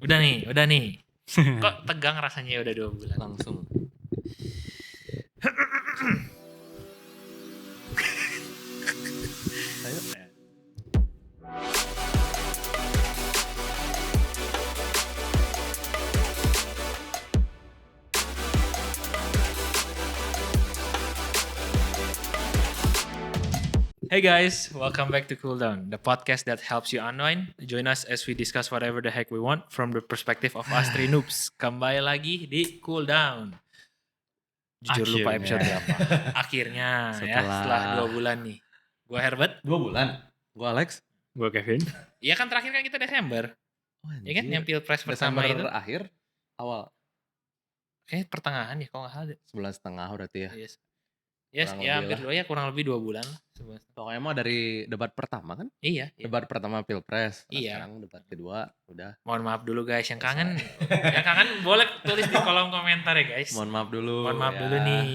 Udah nih. Kok tegang rasanya udah 2 bulan. Langsung. Ayo. Hey guys, welcome back to Cool Down, the podcast that helps you unwind. Join us as we discuss whatever the heck we want from the perspective of us three noobs. Kembali lagi di Cool Down. Jujur lupa episode berapa. Akhirnya setelah 2 bulan nih. Gua Herbert. 2 bulan. Gua Alex. Gua Kevin. Iya kan terakhir kan kita Desember. Iya kan yang Pilpres pertama Desember itu. akhir, awal. Kayaknya pertengahan ya kalau nggak salah. Sebulan setengah berarti ya. Yes, ya hampir kurang lebih 2 bulan lah. Pokoknya mah dari debat pertama kan? Iya. Debat pertama Pilpres. Iya. Sekarang debat kedua udah. Mohon maaf dulu guys, yang kangen boleh tulis di kolom komentar ya guys. Mohon maaf dulu. Mohon maaf ya. dulu nih.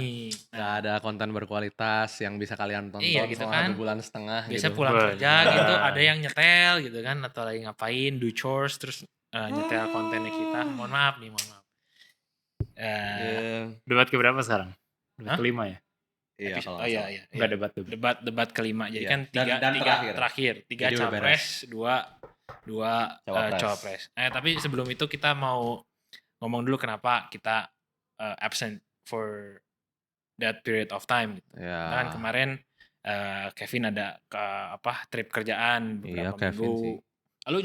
Gak ada konten berkualitas yang bisa kalian tonton gitu selama kan. 2 bulan setengah Biasa gitu. pulang kerja gitu, ada yang nyetel gitu kan, atau lagi ngapain, do chores, terus nyetel kontennya kita. Mohon maaf. Debat keberapa sekarang? Debat kelima ya? Iya, Episode, kalau iya. Enggak debat tuh. Debat kelima. Jadi Iya. kan Dan terakhir. 3 Jadi udah capres, 2 cawapres. Tapi sebelum itu kita mau ngomong dulu kenapa kita absent for that period of time gitu. Ya. Kan kemarin Kevin ada trip kerjaan Iya, beberapa Kevin minggu. sih. Lu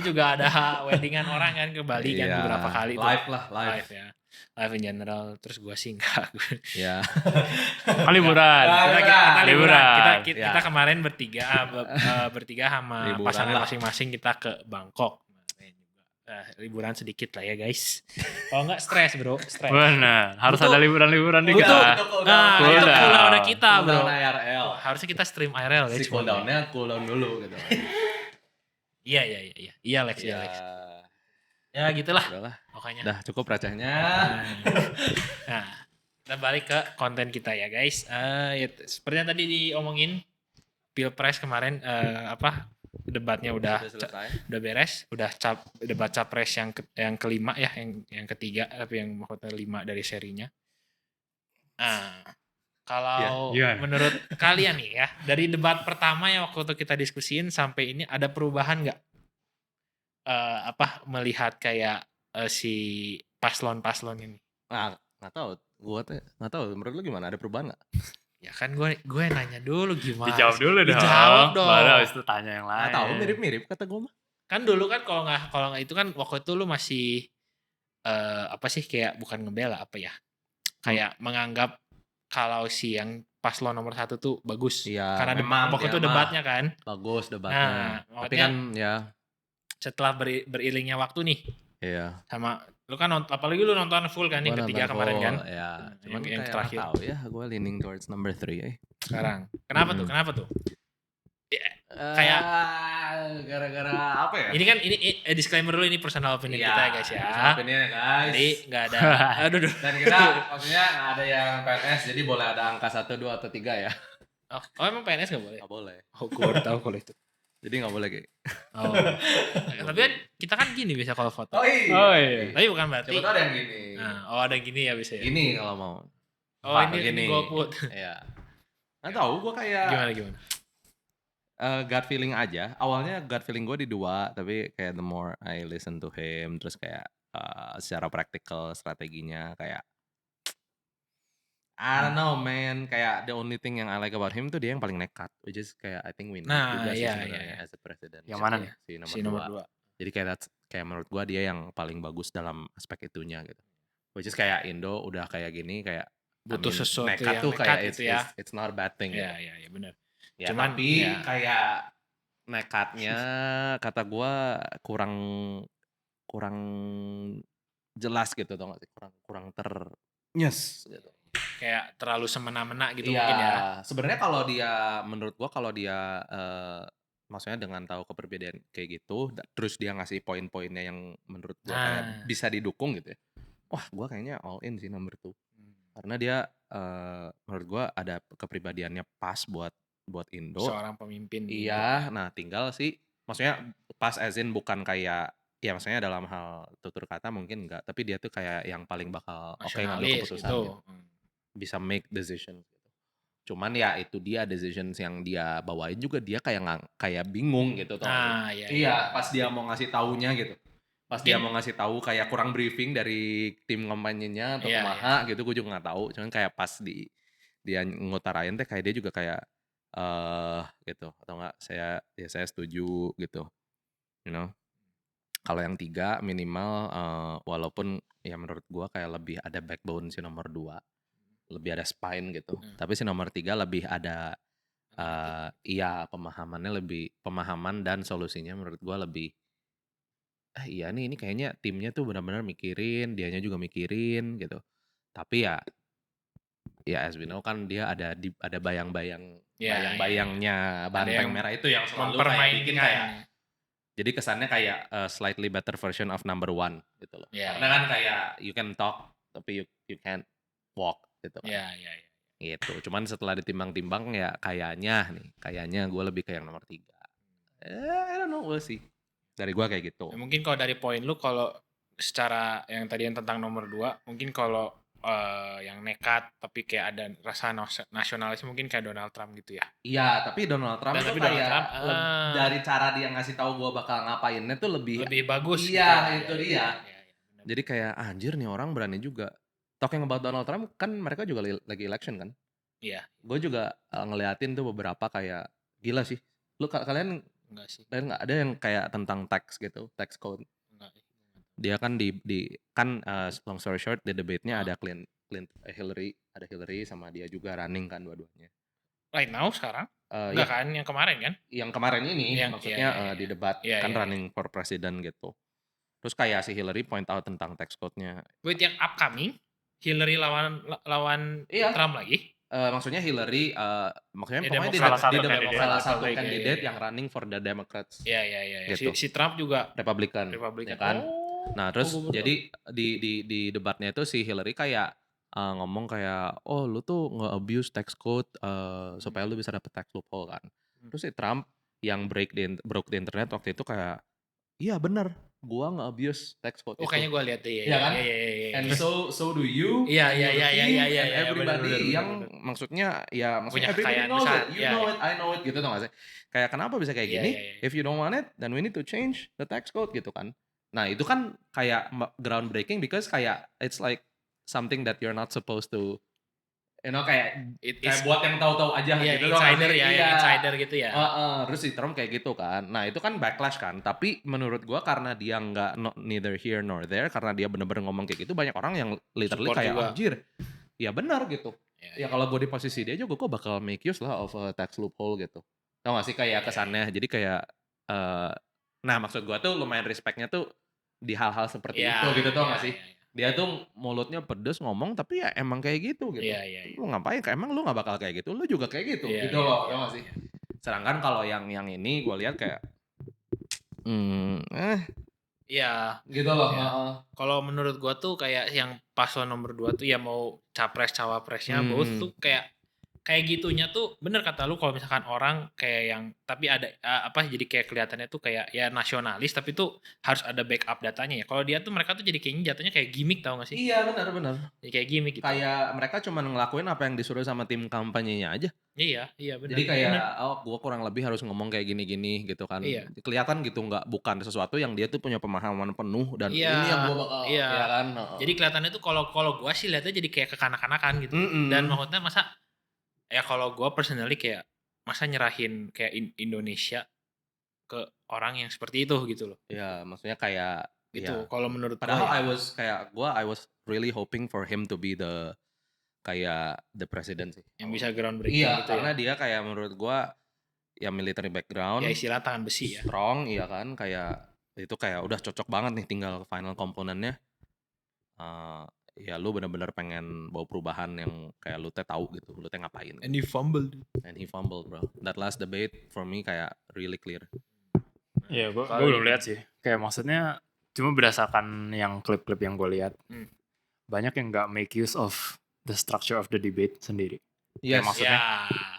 juga ada weddingan orang kan ke Bali kan Iya, beberapa kali tuh. live Ya. Live in general. Terus gue sih enggak. ya. Liburan. Kita liburan. Ya. Kita kemarin bertiga sama Liburan pasangan lah. masing-masing kita ke Bangkok. Liburan sedikit lah ya guys. Kalau enggak stres bro, stres. Benar, harus Betul. ada liburan-liburan dikit Betul. lah. Itu Cool down. cooldown kita bro. Cooldown IRL. Harusnya kita stream IRL guys. Si cooldown-nya cooldown dulu gitu. Iya. Iya Lex. Ya gitulah Udahlah. pokoknya. Udah cukup recehnya. Nah, kita balik ke konten kita ya guys. Seperti yang tadi diomongin, Pilpres kemarin debatnya udah selesai. beres, udah debat capres yang kelima ya, yang ketiga tapi yang mahkota 5 dari serinya. Nah, kalau Ya, menurut kalian nih ya, dari debat pertama yang waktu itu kita diskusiin sampai ini ada perubahan nggak? Melihat kayak si paslon ini? Nah, nggak tahu. Gua tuh nggak tahu. Menurut lu gimana? Ada perubahan nggak? Ya kan gue nanya dulu gimana? Dijawab dulu dong. Dijawab dong. Baru habis itu tanya yang lain. Nggak tahu. Mirip-mirip kata gua mah. Kan dulu kan kalau nggak itu kan waktu itu lu masih kayak bukan ngebela kayak menganggap kalau si yang paslon nomor 1 tuh bagus. Iya. Karena memang waktu dia itu mah debatnya kan. bagus debatnya. Nah, Tapi kan ya. Setelah beriringnya waktu nih Iya. sama lu kan apalagi lu nonton full kan yang Gua ketiga nonton kemarin full, kan. Ya. Cuman yang kayak terakhir. nggak tahu ya. Gue leaning towards number 3 ya. Sekarang. Kenapa tuh? Kayak gara-gara apa ya? ini kan ini disclaimer dulu, ini personal opinion kita ya guys ya. Opinion ya guys. Jadi nggak ada. Aduh. Dan kita maksudnya nggak ada yang PNS, jadi boleh ada angka 1, 2, atau 3 ya. Oh emang PNS nggak boleh? Nggak boleh. Oh gue baru tahu kalau itu. Jadi nggak boleh kayak. Oh. Tapi kan kita kan gini bisa kalau foto. Oh iya. Tapi bukan berarti. Coba tuh ada yang gini. Nah, ada yang gini ya bisa ya. Gini kalau mau. Oh ini gue quote. Iya. Nggak tahu, gue kayak Gimana? gut feeling aja. Awalnya gut feeling gue di 2, tapi kayak the more I listen to him, terus kayak secara praktikal strateginya kayak I don't know man, kayak the only thing yang I like about him tuh dia yang paling nekat, which is kayak I think we need juga sih sebenarnya as a president. Yang mana nih? Si nomor 2. Jadi kayak menurut gua dia yang paling bagus dalam aspek itunya gitu. Which is kayak Indo udah kayak gini, kayak Butuh sesuatu nekat yang tuh nekat kayak gitu ya. it's not a bad thing. Iya benar. Ya, Cuman, tapi ya. kayak nekatnya kata gua kurang jelas gitu, tau gak sih? Kurang yes gitu. Kayak terlalu semena-mena gitu Iya, mungkin ya. sebenarnya menurut gua kalau dia maksudnya dengan tahu keperbedaan kayak gitu, terus dia ngasih poin-poinnya yang menurut gua kayak bisa didukung gitu ya. Wah, gua kayaknya all in sih number 2. Karena dia menurut gua ada kepribadiannya pas buat Indo. Seorang pemimpin. Iya, nah tinggal sih, maksudnya pas as in bukan kayak ya maksudnya dalam hal tutur kata mungkin enggak, tapi dia tuh kayak yang paling bakal ngambil Nasionalis keputusan gitu. gitu. Bisa make decision gitu. Cuman ya itu dia decisions yang dia bawain juga dia kayak bingung gitu tau gak sih? Nah, iya. Iya, pas dia mau ngasih taunya gitu. Pas dia Mungkin- mau ngasih tahu kayak kurang briefing dari tim kampanyenya atau Iya, kumaha gitu, gue juga nggak tahu. Cuman kayak pas dia ngutarain teh kayak dia juga kayak gitu atau enggak saya setuju gitu. You know. Kalau yang 3 minimal walaupun ya menurut gua kayak lebih ada backbone si nomor 2, lebih ada spine gitu. Tapi si nomor 3 lebih ada iya pemahaman dan solusinya menurut gua lebih iya nih ini kayaknya timnya tuh benar-benar mikirin, dianya juga mikirin gitu. Tapi ya as we know kan dia ada bayang-bayang Iya, bayang-bayangnya Banteng yang Merah itu yang selalu kayak bikin kayak jadi kesannya kayak slightly better version of number 1 gitu loh. Iya, Karena kan kayak you can talk tapi you can't walk gitu kan. Iya. Gitu. Cuman setelah ditimbang-timbang ya kayaknya gue lebih ke yang nomor 3. I don't know, we'll see. Dari gue kayak gitu. Ya, mungkin kalau dari poin lu kalau secara yang tadi yang tentang nomor 2, mungkin kalau yang nekat tapi kayak ada rasa nasionalis mungkin kayak Donald Trump gitu ya. Iya, tapi Donald Trump tuh Tapi Donald kayak Trump, dari cara dia ngasih tahu gue bakal ngapainnya tuh lebih bagus iya, gitu. itu dia. Iya. Jadi kayak anjir nih orang berani juga. Talking about Donald Trump kan mereka juga lagi election kan. Iya. Gue juga ngeliatin tuh beberapa kayak gila sih. Lu kalian Enggak sih. nggak ada yang kayak tentang tax gitu, tax code. Enggak. Dia kan kan long story short di debate-nya ada Hillary sama dia juga running kan dua-duanya. Right now sekarang? Ya, Enggak kan yang kemarin kan? yang kemarin ini maksudnya iya. di debat Iya, kan iya. running for president gitu. Terus kayak si Hillary point out tentang tax code-nya. Buat yang upcoming Hillary lawan Iya. Trump lagi? Maksudnya Hillary maksudnya Ya, pokoknya salah satu kandidat. kandidat Iya. yang running for the Democrats. Iya. Gitu. Si Trump juga Republican. Republican. Ya kan? Oh. Nah, terus gue baru jadi di debatnya itu si Hillary kayak ngomong kayak oh lu tuh nge-abuse tax code supaya lu bisa dapet tax loophole kan. Terus si Trump yang broke the internet waktu itu kayak iya bener gua nge-abuse tax code Oh, itu. kayaknya gue lihat deh. Iya kan? Iya. And so do you. Iya, and your iya, team, iya, and iya, everybody bener. yang maksudnya Punya everybody kekayaan knows besar, it. You iya, know iya. it, I know it gitu tau gak sih? Kayak kenapa bisa kayak Iya, gini? iya. If you don't want it, then we need to change the tax code gitu kan. Nah, itu kan kayak groundbreaking because kayak it's like something that you're not supposed to kayak buat yang tahu-tahu aja Iya, gitu tau gak insider sih? ya, Iya. insider gitu ya. Terus si Trump kayak gitu kan. Nah, itu kan backlash kan. Tapi menurut gua karena dia nggak neither here nor there, karena dia bener-bener ngomong kayak gitu, banyak orang yang literally Support kayak juga. anjir. Ya benar gitu. Iya, Ya kalau gue di posisi dia juga gue bakal make use lah of a tax loophole gitu. Tau gak sih kayak kesannya. Jadi kayak nah maksud gua tuh lumayan respectnya tuh di hal-hal seperti itu gitu tau gak sih? Dia tuh mulutnya pedes ngomong tapi ya emang kayak gitu gitu. Iya. Lu ngapain? Emang lu gak bakal kayak gitu? Lu juga kayak gitu Iya, gitu iya, loh, iya. tau gak sih? Sedangkan kalau yang ini gue lihat kayak Iya. gitu loh. Iya. Kalau menurut gua tuh kayak yang paslon nomor 2 tuh ya mau capres cawapresnya both tuh kayak gitunya tuh bener kata lu kalau misalkan orang kayak yang tapi ada jadi kayak kelihatannya tuh kayak ya nasionalis tapi tuh harus ada backup datanya ya. Kalau dia tuh mereka tuh jadi kayaknya jatuhnya kayak gimmick tau gak sih? Iya benar. Jadi kayak gimmick gitu. Kayak mereka cuma ngelakuin apa yang disuruh sama tim kampanyenya aja. Iya benar. Jadi kayak gue kurang lebih harus ngomong kayak gini-gini gitu kan. Iya. Kelihatan gitu bukan sesuatu yang dia tuh punya pemahaman penuh dan Iya, ini yang gue bakal iya. ya kan. Jadi kelihatannya tuh kalau gua sih lihatnya jadi kayak kekanak-kanakan gitu. Dan maksudnya masa ya kalau gua personally kayak masa nyerahin kayak Indonesia ke orang yang seperti itu gitu loh. Ya maksudnya kayak Gitu. ya. Kalau menurut Padahal gua I was really hoping for him to be the president sih. yang bisa groundbreaking Iya, gitu karena ya. dia kayak menurut gua ya military background. Ya istilah tangan besi ya. Strong, iya kan, kayak itu kayak udah cocok banget nih tinggal final komponennya. Ya lu bener-bener pengen bawa perubahan yang kayak lu teh tahu gitu, lu teh ngapain. And he fumbled. Bro. That last debate for me kayak really clear. Iya, gue belum lihat sih. Kayak maksudnya cuma berdasarkan yang klip-klip yang gue lihat, banyak yang nggak make use of the structure of the debate sendiri. Yes. Kayak maksudnya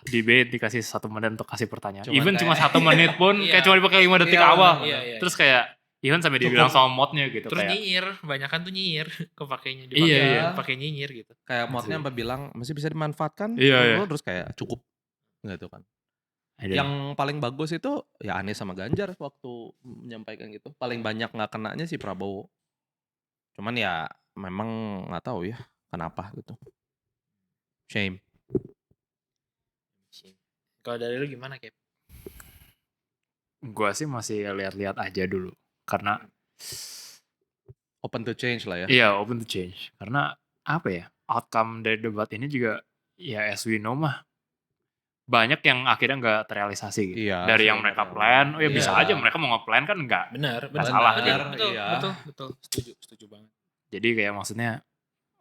debate dikasih 1 menit untuk kasih pertanyaan. Even cuma 1 menit pun kayak cuma dipakai 5 detik awal. Iya. Terus kayak Even sampai dibilang sama modnya gitu Terus kayak. nyinyir, banyakan tuh nyinyir kepakainya, Iya. pakai nyinyir gitu. Kayak modnya sampai bilang masih bisa dimanfaatkan, Iya. terus kayak cukup gitu kan. Ada. Yang paling bagus itu ya Anies sama Ganjar waktu menyampaikan gitu. Paling banyak nggak kenanya sih Prabowo. Cuman ya memang nggak tahu ya kenapa gitu. Shame. Kalau dari lu gimana, Cap? Gua sih masih lihat-lihat aja dulu karena Open to change lah ya. iya, open to change. Karena apa ya? Outcome dari debat ini juga ya as we know mah banyak yang akhirnya nggak terrealisasi gitu. Iya, Dari yang mereka plan, ya bisa Iya. aja mereka mau nge-plan kan enggak. Benar, salah betul, gitu. betul, setuju banget. Jadi kayak maksudnya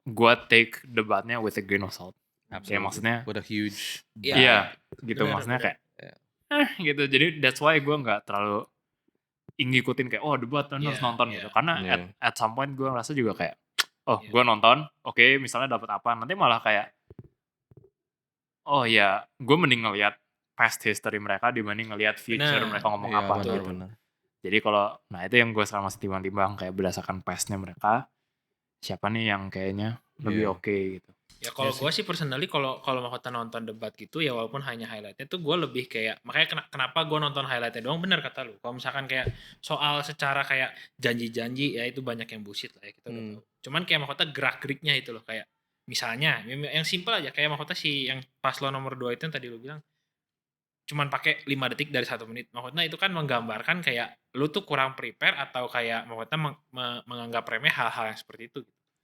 gua take debatnya with a grain of salt. Kayak maksudnya with a huge iya gitu benar, maksudnya benar. kayak gitu. Jadi that's why gua nggak terlalu ngikutin kayak debat harus nonton gitu. Karena at some point gua ngerasa juga kayak gua nonton, oke, misalnya dapat apa, nanti malah kayak oh ya, gue mending ngelihat past history mereka dibanding ngelihat future mereka ngomong apa gitu. Benar. Jadi kalau, nah itu yang gue sekarang masih timbang-timbang kayak berdasarkan pastnya mereka, siapa nih yang kayaknya lebih oke gitu. Ya kalau gue sih personally kalau Mahkota nonton debat gitu ya walaupun hanya highlightnya tuh gue lebih kayak makanya kenapa gue nonton highlightnya doang, bener kata lu. Kalau misalkan kayak soal secara kayak janji-janji ya itu banyak yang bullshit lah ya kita udah tahu. Cuman kayak Mahkota gerak-geriknya itu loh kayak misalnya yang simple aja kayak Mahkota si yang paslon nomor 2 itu yang tadi lu bilang cuman pakai 5 detik dari 1 menit. Maksudnya itu kan menggambarkan kayak lu tuh kurang prepare atau kayak Mahkota menganggap remeh hal-hal yang seperti itu.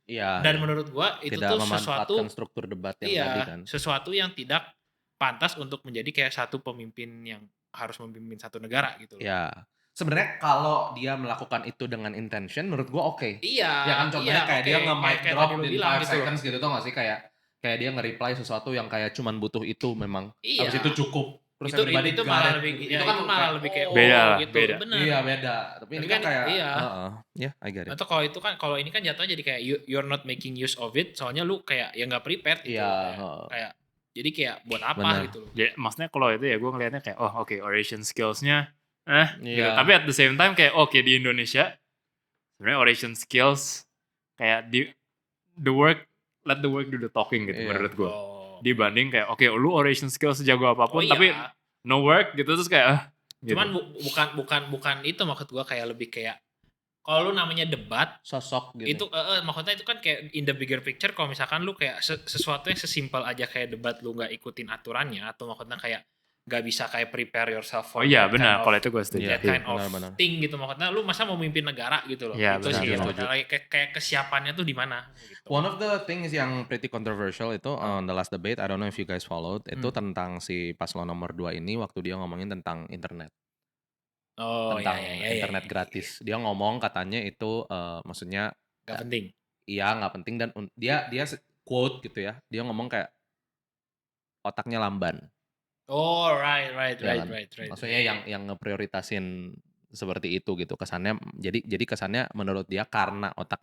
Iya. Dan menurut gua itu tidak tuh sesuatu struktur debat yang tadi kan. Sesuatu yang tidak pantas untuk menjadi kayak satu pemimpin yang harus memimpin satu negara gitu loh. Ya. Sebenarnya kalau dia melakukan itu dengan intention menurut gua oke. Iya. Ya kan contohnya kayak dia nge-mic drop di 5 gitu. seconds gitu tau gak sih kayak dia nge-reply sesuatu yang kayak cuman butuh itu memang. Iya. Habis itu cukup. Terus itu malah lebih itu kan malah lebih kayak beda, gitu. beda. Bener. Iya beda. Tapi ini kan kayak iya. I get it. Atau kalau itu kan kalau ini kan jatuhnya jadi kayak you're not making use of it soalnya lu kayak ya nggak prepared gitu. Kayak jadi kayak buat apa gitu loh. Jadi, maksudnya kalau itu ya gue ngelihatnya kayak oration skills-nya gitu. Iya. Tapi at the same time kayak di Indonesia sebenarnya oration skills kayak let the work do the talking gitu menurut gue. Dibanding kayak lu oration skills sejago apapun tapi no work gitu terus kayak cuman gitu. bukan itu maksud gua kayak lebih kayak kalau lu namanya debat sosok gitu. Itu maksudnya itu kan kayak in the bigger picture kalau misalkan lu kayak sesuatu yang sesimpel aja kayak debat lu nggak ikutin aturannya atau maksudnya kayak nggak bisa kayak prepare yourself for benar kalau itu gue setuju. That kind of thing gitu maksudnya lu masa mau mimpin negara gitu loh. Itu sih kayak kesiapannya tuh di mana gitu. One of the things yang pretty controversial itu on the last debate, I don't know if you guys followed, itu tentang si paslon nomor 2 ini waktu dia ngomongin tentang internet. Tentang internet gratis. Dia ngomong katanya itu maksudnya nggak penting. Iya, nggak penting dan dia quote gitu ya. Dia ngomong kayak otaknya lamban. Oh, right. Maksudnya yang ngeprioritasin seperti itu gitu kesannya. Jadi kesannya menurut dia karena otak,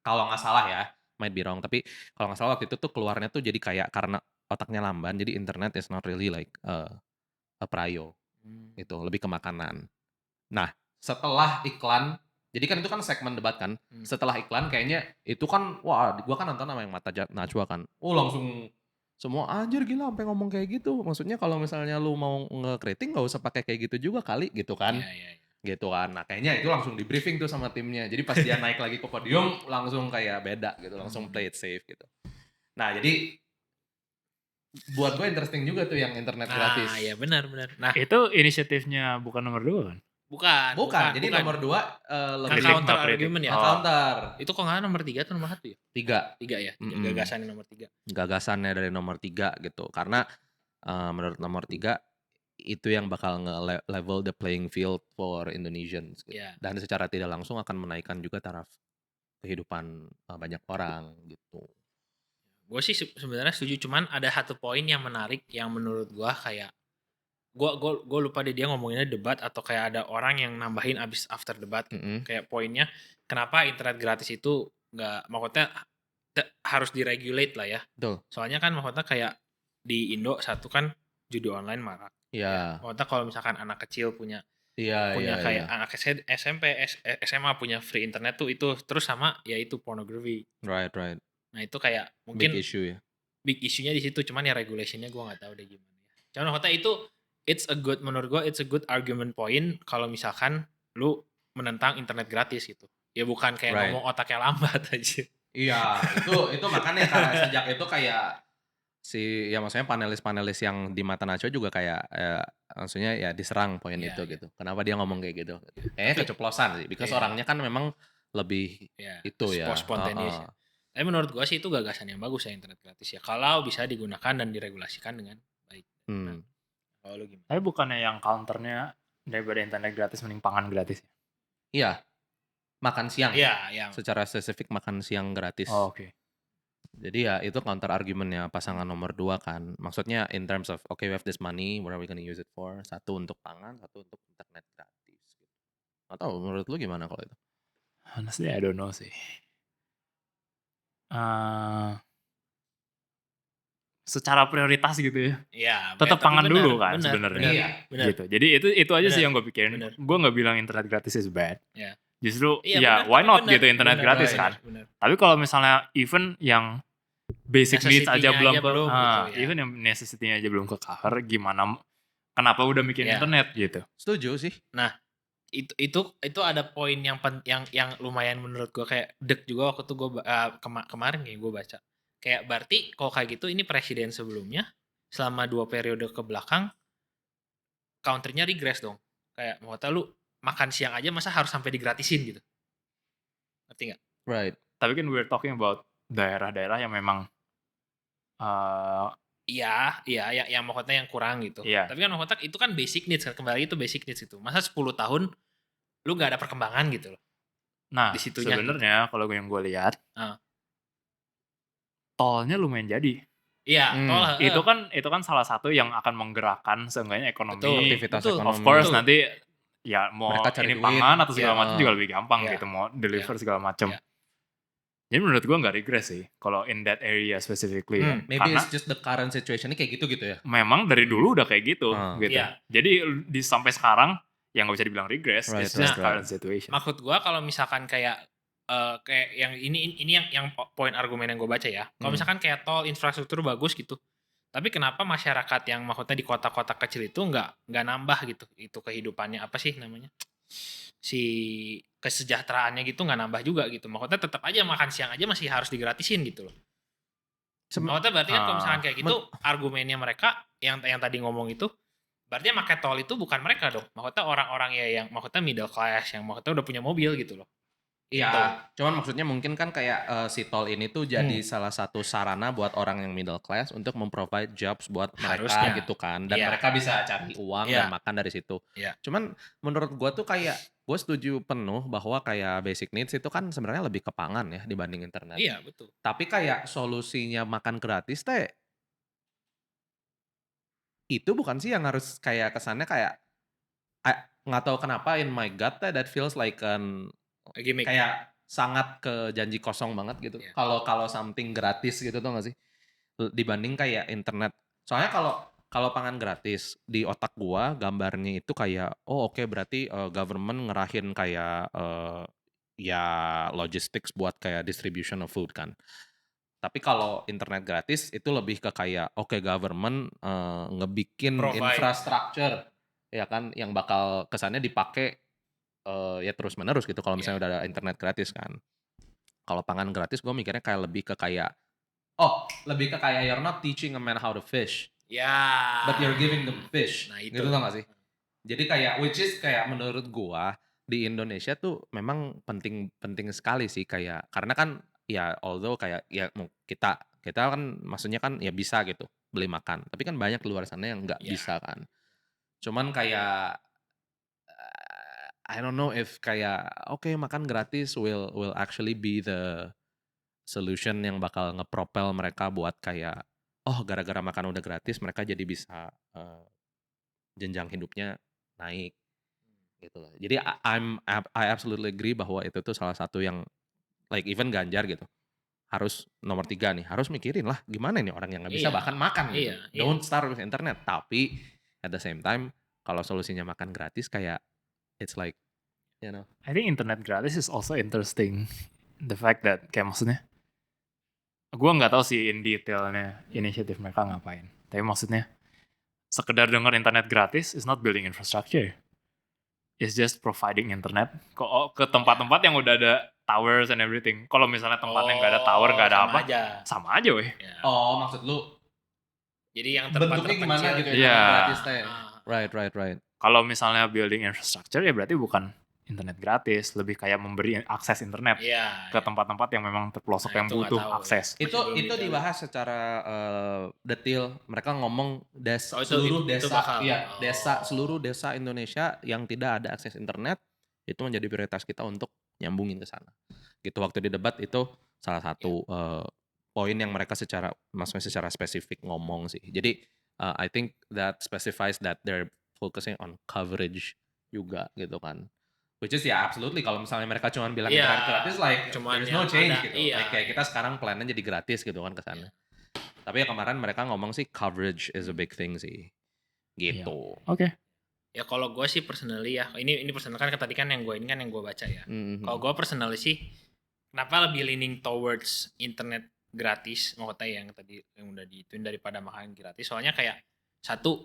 kalau nggak salah ya, might be wrong, tapi kalau nggak salah waktu itu tuh keluarnya tuh jadi kayak karena otaknya lamban, jadi internet is not really like a prio. Itu lebih ke makanan. Nah, setelah iklan, jadi kan itu kan segmen debat kan. Setelah iklan kayaknya itu kan wah, gua kan nonton sama yang Mata Najwa kan. Langsung semua anjir gila sampai ngomong kayak gitu. Maksudnya kalau misalnya lu mau ngekritik nggak usah pakai kayak gitu juga kali gitu kan. Gitu kan. Nah, kayaknya itu langsung di briefing tuh sama timnya. Jadi pas dia naik lagi ke podium langsung kayak beda gitu, langsung play it safe gitu. Nah, jadi buat gue interesting juga tuh yang internet gratis. Iya benar. Nah, itu inisiatifnya bukan nomor 2 kan? Bukan. Jadi nomor 2 lebih counter argument ya. Counter. Itu kok nggak nomor 3 atau nomor 1 ya? 3 ya. Gagasannya nomor 3. Gagasannya dari nomor 3 gitu. Karena menurut nomor 3 itu yang bakal nge-level the playing field for Indonesians gitu. Dan secara tidak langsung akan menaikkan juga taraf kehidupan banyak orang gitu. Gue sih sebenarnya setuju, cuman ada satu poin yang menarik yang menurut gue kayak gue lupa dia ngomonginnya debat atau kayak ada orang yang nambahin abis after debat kayak poinnya kenapa internet gratis itu nggak maksudnya harus diregulate lah ya. Betul. Soalnya kan maksudnya kayak di Indo satu kan judi online marak. Iya. Maksudnya kalau misalkan anak kecil punya Iya, punya iya, kayak iya. anak SMP, SMA punya free internet tuh itu terus sama ya itu pornografi. Right. Nah itu kayak Big mungkin issue ya. big issue-nya di situ, cuman ya regulationnya gue nggak tahu deh gimana ya. Cuman maksudnya itu menurut gue it's a good argument point kalau misalkan lu menentang internet gratis gitu. Ya bukan kayak Right. ngomong otaknya lambat aja. Iya, itu makanya sejak itu kayak ya maksudnya panelis-panelis yang di Mata Nacho juga kayak maksudnya ya diserang poin Iya, itu iya. gitu. Kenapa dia ngomong kayak gitu? Kayaknya Tapi keceplosan sih, because iya. orangnya kan memang lebih ya itu ya. spontaneous ya. Tapi menurut gue sih itu gagasan yang bagus ya internet gratis ya. Kalau bisa digunakan dan diregulasikan dengan baik. Nah, kalau lu gimana? Tapi bukannya yang counternya daripada internet gratis mending pangan gratis ya? Iya, makan siang. Iya, yang Secara spesifik makan siang gratis. Oh, oke. Jadi ya itu counter argumentnya pasangan nomor 2 kan. Maksudnya in terms of okay we have this money, what are we gonna use it for? Satu untuk pangan, satu untuk internet gratis. Atau menurut lu gimana kalau itu? Honestly I don't know sih. Secara prioritas gitu ya. Iya, Tetap tapi pangan benar, dulu kan benar, sebenarnya. Iya. benar. Gitu. Jadi itu aja sih Benar, yang gue pikirin. benar. Gue nggak bilang internet gratis is bad. Iya. Justru Iya, benar, why tapi not benar, gitu internet benar, gratis benar, kan. benar. Tapi kalau misalnya even yang basic needs aja Necessity-nya belum gitu ya. even yang necessity-nya aja belum ke cover, gimana kenapa udah bikin Iya. internet gitu. Setuju sih. Nah, itu ada poin yang lumayan menurut gue kayak dek juga waktu itu gue kemarin kayak gue baca. Kayak berarti kalau kayak gitu ini presiden sebelumnya selama 2 periode ke belakang counternya regress dong. Kayak mau tahu lu makan siang aja masa harus sampai digratisin gitu. Ngerti nggak? Right. Tapi kan we're talking about daerah-daerah yang memang Iya, yang maksudnya yang kurang gitu. Iya. Tapi kan maksudnya itu kan basic needs kan, kembali itu basic needs itu. Masa 10 tahun lu nggak ada perkembangan gitu loh. nah Di situnya sebenarnya kalau yang gue lihat tolnya lumayan jadi. Iya, tol. Itu kan salah satu yang akan menggerakkan seenggaknya ekonomi. Betul, Aktivitas betul. ekonomi. Of course Betul. nanti ya mau Mereka cari ini duit. pangan atau segala Iya. macam juga lebih gampang Iya. gitu, mau deliver segala macam. Iya. Jadi menurut gua nggak regress sih kalau in that area specifically. Ya. Maybe Karena it's just the current situation ini kayak gitu ya. memang dari dulu udah kayak gitu. Gitu. Iya. Jadi sampai sekarang ya nggak bisa dibilang regress, Right, it's just right. current situation. Maksud gua kalau misalkan kayak yang ini yang poin argumen yang gue baca ya. Kalau misalkan kayak tol infrastruktur bagus gitu. Tapi kenapa masyarakat yang maksudnya di kota-kota kecil itu nggak nambah gitu? Itu kehidupannya apa sih namanya? Si kesejahteraannya gitu nggak nambah juga gitu. Maksudnya tetap aja makan siang aja masih harus digratisin gitu loh. Maksudnya berarti kan kalau misalkan kayak gitu argumennya mereka yang tadi ngomong itu berarti yang pakai tol itu bukan mereka dong. Maksudnya orang-orang ya yang maksudnya middle class yang maksudnya udah punya mobil gitu loh. Iya, cuman maksudnya mungkin kan kayak si tol ini tuh jadi salah satu sarana buat orang yang middle class untuk memprovide jobs buat mereka Harusnya. gitu kan. Dan Iya. mereka bisa cari uang Iya. dan makan dari situ. Iya. Cuman menurut gua tuh kayak, gue setuju penuh bahwa kayak basic needs itu kan sebenarnya lebih ke pangan ya dibanding internet. Iya, betul. Tapi kayak solusinya makan gratis teh, itu bukan sih yang harus kayak kesannya kayak, nggak tahu kenapa in my gut teh that feels like Gimmick. kayak sangat ke janji kosong banget gitu. Iya. Kalau something gratis gitu tuh gak sih? Dibanding kayak internet. Soalnya kalau pangan gratis di otak gua gambarnya itu kayak oh oke, berarti government ngerahin kayak ya logistics buat kayak distribution of food kan. Tapi kalau internet gratis itu lebih ke kayak oke, government ngebikin Provide. infrastructure ya kan yang bakal kesannya dipakai ya terus menerus gitu kalau misalnya udah ada internet gratis kan. Kalau pangan gratis gue mikirnya kayak lebih ke kayak lebih ke kayak you're not teaching a man how to fish, Ya. but you're giving them fish. Nah, itu. Gitu tau gak sih? Jadi kayak which is kayak menurut gua di Indonesia tuh memang penting sekali sih kayak karena kan ya although kayak ya kita kan maksudnya kan ya bisa gitu beli makan, tapi kan banyak di luar sana yang nggak bisa kan. Cuman kayak I don't know if kayak oke, makan gratis will actually be the solution yang bakal ngepropel mereka buat kayak gara-gara makan udah gratis mereka jadi bisa jenjang hidupnya naik gitu loh. Jadi I absolutely agree bahwa itu tuh salah satu yang like even Ganjar gitu harus nomor 3 nih, harus mikirin lah gimana nih orang yang nggak bisa Iya. bahkan makan gitu. Iya. Don't start with internet, tapi at the same time kalau solusinya makan gratis kayak it's like, you know. I think internet gratis is also interesting. The fact that kayak maksudnya, gue nggak tahu sih in detailnya inisiatif mereka ngapain. Tapi maksudnya, sekedar dengar internet gratis is not building infrastructure. It's just providing internet ke tempat-tempat yang udah ada towers and everything. Kalau misalnya tempatnya nggak ada tower, nggak ada apa, sama aja weh. Ya. Oh, maksud lu jadi yang tempat bentuknya gimana gitu ya? Iya. Gratis teh. Right. Kalau misalnya building infrastructure ya berarti bukan internet gratis, lebih kayak memberi akses internet ke tempat-tempat yang memang terpelosok yang butuh akses. Itu dibahas secara detail. Mereka ngomong seluruh desa Indonesia yang tidak ada akses internet itu menjadi prioritas kita untuk nyambungin ke sana. Gitu waktu di debat itu salah satu poin yang mereka secara spesifik ngomong sih. Jadi I think that specifies that they're focusing on coverage juga gitu kan. Which is absolutely kalau misalnya mereka cuma bilang internet gratis like there's no change gitu. Like, kayak kita sekarang plannya jadi gratis gitu kan ke sana. Tapi kemarin mereka ngomong sih coverage is a big thing sih. Gitu. Oke. Ya kalau gue sih personally ya, ini personal kan tadi kan yang gue baca ya. Kalau gue personally sih, kenapa lebih leaning towards internet gratis, maksudnya yang tadi yang udah diituin daripada makanan gratis. Soalnya kayak satu,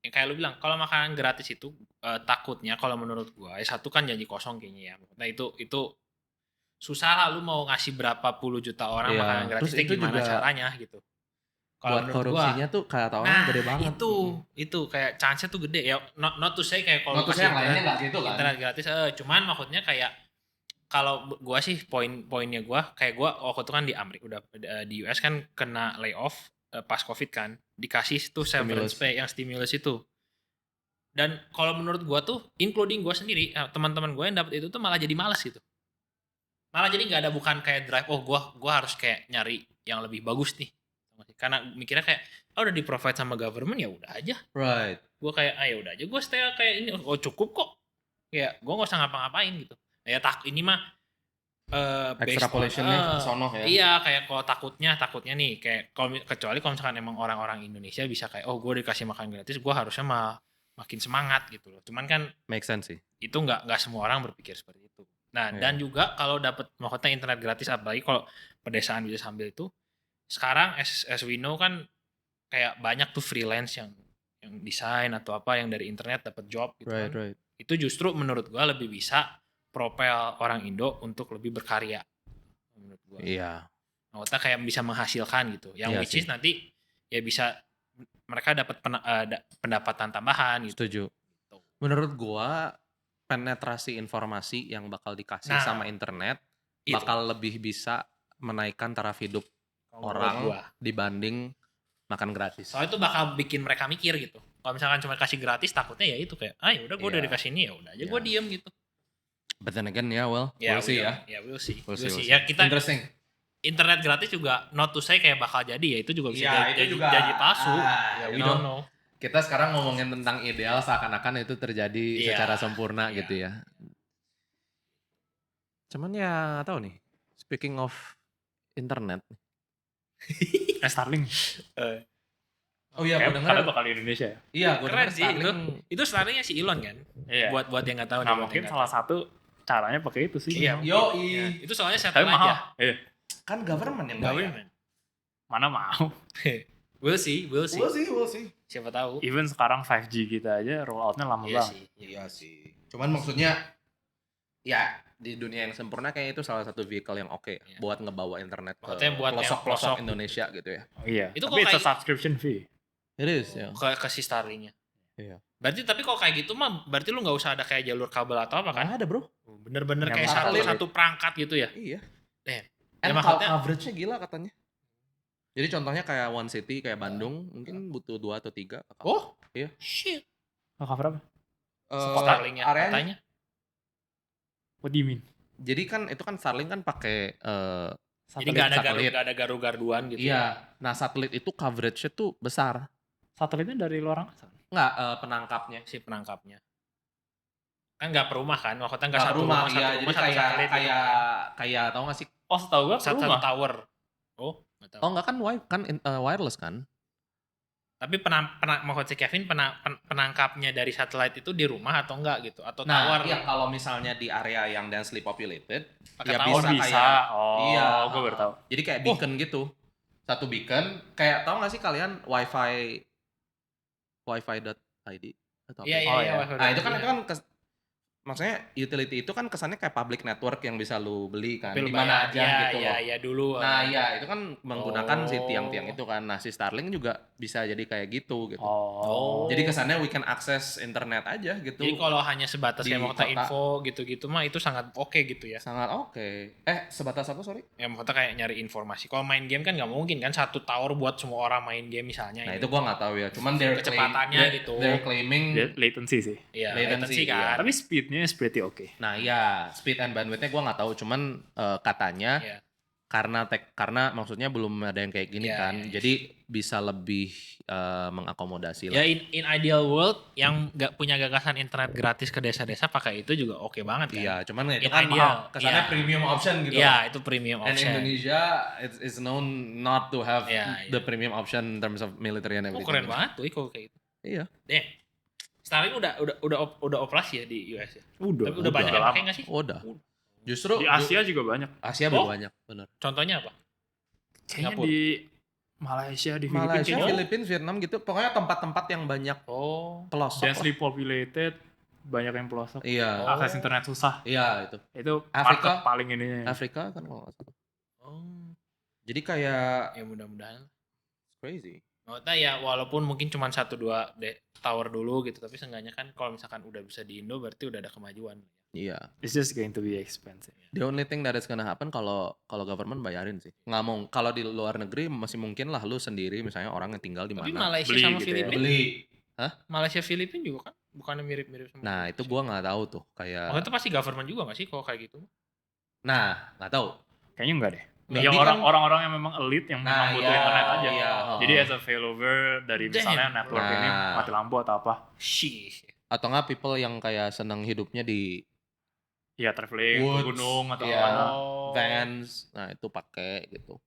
yang kayak lu bilang, kalau makanan gratis itu takutnya kalau menurut gue, satu kan janji kosong kayaknya ya. Nah itu susah lah lu mau ngasih berapa puluh juta orang makanan gratis, itu gimana caranya gitu. Kalau buat korupsinya tuh kayak tahunan gede banget. Itu kayak chance-nya tuh gede ya. Not to say kayak kalau yang lainnya nggak gitu kan. Internet gratis, cuman maksudnya kayak kalau gua sih poinnya gua kayak gua waktu itu kan di Amerika udah di US kan kena layoff pas Covid kan, dikasih tuh severance pay yang stimulus itu. Dan kalau menurut gua tuh including gua sendiri, teman-teman gua yang dapat itu tuh malah jadi malas gitu. Malah jadi nggak ada bukan kayak drive gua harus kayak nyari yang lebih bagus nih. Karena mikirnya kayak udah di provide sama government ya udah aja. Right. Gue kayak ya udah aja gue stay kayak ini cukup kok. Kayak gue nggak usah ngapa-ngapain gitu. Ya ini mah extrapolationnya sono ya. Iya kayak kalau takutnya nih kayak kecuali kalau misalkan emang orang-orang Indonesia bisa kayak gue dikasih makan gratis gue harusnya makin semangat gitu loh. Cuman kan make sense sih. Itu nggak semua orang berpikir seperti itu. Nah dan juga kalau dapat maksudnya internet gratis apalagi kalau pedesaan bisa sambil itu. Sekarang as we know kan kayak banyak tuh freelance yang desain atau apa yang dari internet dapat job gitu kan. Right. Itu justru menurut gua lebih bisa propel orang Indo untuk lebih berkarya menurut gua. Iya. Maksudnya kayak bisa menghasilkan gitu. Yang which is nanti ya bisa mereka dapat pendapatan tambahan gitu. Setuju. Menurut gua penetrasi informasi yang bakal dikasih sama internet bakal lebih bisa menaikkan taraf hidup orang dibanding makan gratis. Soalnya itu bakal bikin mereka mikir gitu. Kalau misalkan cuma kasih gratis takutnya ya itu kayak ya udah gue udah dikasih ini ya udah aja gue diem gitu. But then again we'll see ya. Ya we'll see. Ya kita interesting. Internet gratis juga not to say kayak bakal jadi ya itu juga bisa jadi palsu. We don't know. Kita sekarang ngomongin tentang ideal seakan-akan itu terjadi secara sempurna gitu ya. Cuman ya tahu nih. Speaking of internet. Starlink. Oh iya, gue dengar bakal di Indonesia ya. Iya, gue dengar sih itu Starlinknya si Elon kan. Iya. Buat yang nggak tahu. Nah mungkin salah satu caranya pakai itu sih. Iya. Itu soalnya tapi mahal. Iya. Kan government yang bayar. Mana mau? We'll see. Siapa tahu. Even sekarang 5G kita aja rolloutnya lama banget. Iya sih. Cuman maksudnya ya di dunia yang sempurna kayak itu salah satu vehicle yang oke buat ngebawa internet ke pelosok Indonesia gitu ya. Oh iya. Itu tapi it's a subscription fee. It is ya. Ke si Starlink-nya. Iya. Berarti tapi kalau kayak gitu mah berarti lu nggak usah ada kayak jalur kabel atau apa kan? Ada bro. Bener-bener kayak satu perangkat gitu ya. Iya. Ya maksudnya coverage-nya gila katanya. Jadi contohnya kayak One City kayak Bandung mungkin butuh 2 atau 3. Oh iya. Shit. Cover apa? Starlink-nya katanya. What do you mean? Jadi kan itu kan Starlink kan pakai jadi nggak ada garu-garuan gitu. Iya. Nah satelit itu coverage-nya tuh besar. Satelitnya dari luar angkasa? Nggak, penangkapnya. Si penangkapnya. Kan nggak per rumah kan? Maksudnya nggak satu rumah. Iya, jadi kayak tahu nggak sih? Oh setahu gue satu tower. Oh nggak tahu. Oh nggak kan wireless kan? Tapi maksud si Kevin penangkapnya dari satelit itu di rumah atau enggak gitu? Atau tawar? Iya, kalau misalnya di area yang densely populated, Pakai ya tawar bisa bisa. kayak Oh, iya, gue baru tahu. Jadi kayak beacon gitu. Satu beacon, kayak tahu nggak sih kalian wifi.id atau apa? Iya, Oh, iya. iya. Nah, itu kan maksudnya utility itu kan kesannya kayak public network yang bisa lu beli kan, di mana aja gitu loh. Iya, dulu. Nah, iya itu kan menggunakan si Oh. tiang-tiang itu kan. Nah, si Starlink juga bisa jadi kayak gitu. Oh. Jadi kesannya we can access internet aja gitu. Jadi kalau hanya sebatas Di kayak mau kota. info gitu-gitu mah itu sangat oke gitu ya. Sangat oke. Sebatas apa, sorry? Ya maksudnya kayak nyari informasi. Kalau main game kan nggak mungkin kan satu tower buat semua orang main game misalnya. Nah, itu gua nggak tahu ya. Cuman Kecepatannya gitu. They're claiming Latency sih. Iya, latency, latency kan. Tapi speednya is pretty okay. Nah, iya, speed and bandwidth-nya gua nggak tahu, cuman katanya Iya. karena maksudnya belum ada yang kayak gini Iya, kan. iya. Jadi bisa lebih mengakomodasi Ya lah. in ideal world yang nggak punya gagasan internet gratis ke desa-desa pakai itu juga oke banget kan. Iya, cuman itu In kan ideal, mahal. Kesannya iya. premium option gitu. Iya, itu premium And option. Indonesia is known not to have Iya, the premium option in terms of military and Oh, everything. keren banget tuh kalau kayak gitu. Iya. Starlink udah operasi ya di US ya. Udah. Tapi udah banyak yang lama. pakai nggak sih? Udah. Justru Di Asia juga banyak. Asia Oh. banyak, bener. Contohnya apa? Kayaknya Singapura. di Malaysia, di Filipina. Malaysia, kayaknya. Filipina, Vietnam gitu. Pokoknya tempat-tempat yang banyak Oh. pelosok. Densely populated, banyak yang pelosok. Iya. Akses internet susah. Iya, itu. Itu Afrika. market paling ini. Afrika kan kalau nggak salah. Oh. Jadi kayak Ya mudah-mudahan. crazy. Maksudnya ya walaupun mungkin cuma 1-2 tower dulu gitu, tapi seenggaknya kan kalau misalkan udah bisa di Indo berarti udah ada kemajuan. Iya. It's just going to be expensive. The only thing that is gonna happen kalau government bayarin sih. Nggak mau kalau di luar negeri masih mungkin lah lu sendiri misalnya orang yang tinggal di Tapi mana. Malaysia Beli sama gitu ya. Filipina, Beli. Malaysia Filipina juga kan bukannya mirip-mirip sama. Nah, itu gua nggak tahu tuh kayak. Oh, itu pasti government juga nggak sih kalau kayak gitu? Nah, nggak tahu. Kayaknya enggak deh. Nggak, Yang dia kan- orang-orang yang memang elite yang memang butuh internet aja. Iya. Jadi as a failover dari misalnya Damn. network ini Nah. mati lampu atau apa. Shih. Atau nggak people yang kayak seneng hidupnya di Ya traveling ke Woods, gunung atau iya. apa. Vans, nah itu pakai gitu.